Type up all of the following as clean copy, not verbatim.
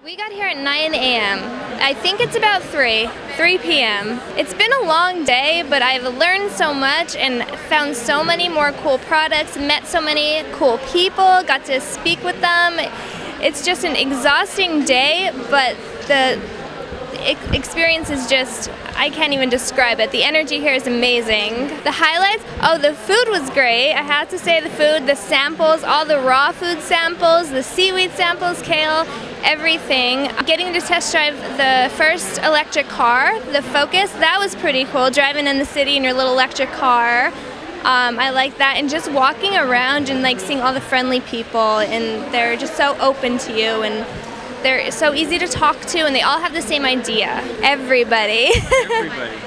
We got here at 9 a.m. I think it's about 3 p.m. It's been a long day, but I've learned so much and found so many more cool products, met so many cool people, got to speak with them. It's just an exhausting day, but the experience is just, I can't even describe it. The energy here is amazing. The highlights, oh, the food was great. I have to say the food, the samples, all the raw food samples, the seaweed samples, kale, everything. Getting to test drive the first electric car, the Focus, that was pretty cool. Driving in the city in your little electric car. I like that, and just walking around and like seeing all the friendly people, and they're just so open to you, and they're so easy to talk to, and they all have the same idea. Everybody.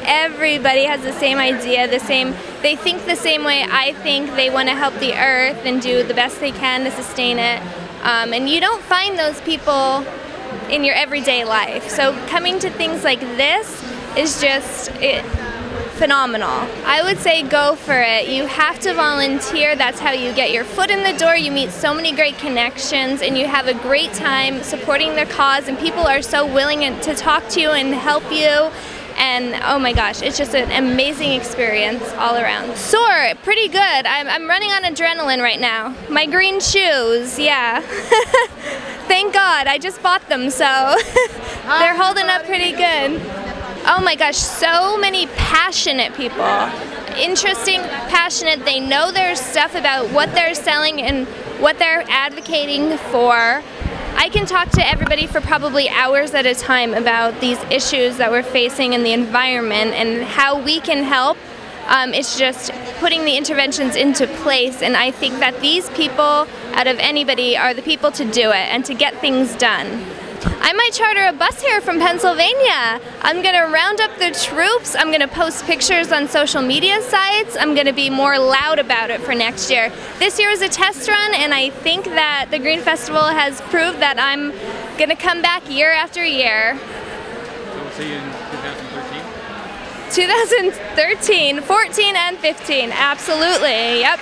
Everybody has the same idea, they think the same way I think. They want to help the earth and do the best they can to sustain it. And you don't find those people in your everyday life. So coming to things like this is just phenomenal. I would say go for it. You have to volunteer. That's how you get your foot in the door. You meet so many great connections, and you have a great time supporting their cause, and people are so willing to talk to you and help you. And oh my gosh, it's just an amazing experience all around. Sore, pretty good. I'm running on adrenaline right now. My green shoes, yeah. Thank God, I just bought them, so they're holding up pretty good. Oh my gosh, so many passionate people. Interesting, passionate, they know their stuff about what they're selling and what they're advocating for. I can talk to everybody for probably hours at a time about these issues that we're facing in the environment and how we can help. It's just putting the interventions into place, and I think that these people, out of anybody, are the people to do it and to get things done. I might charter a bus here from Pennsylvania. I'm going to round up the troops. I'm going to post pictures on social media sites. I'm going to be more loud about it for next year. This year was a test run, and I think that the Green Festival has proved that I'm going to come back year after year. So we'll see you in 2013? 2013, 14 and 15, absolutely, yep.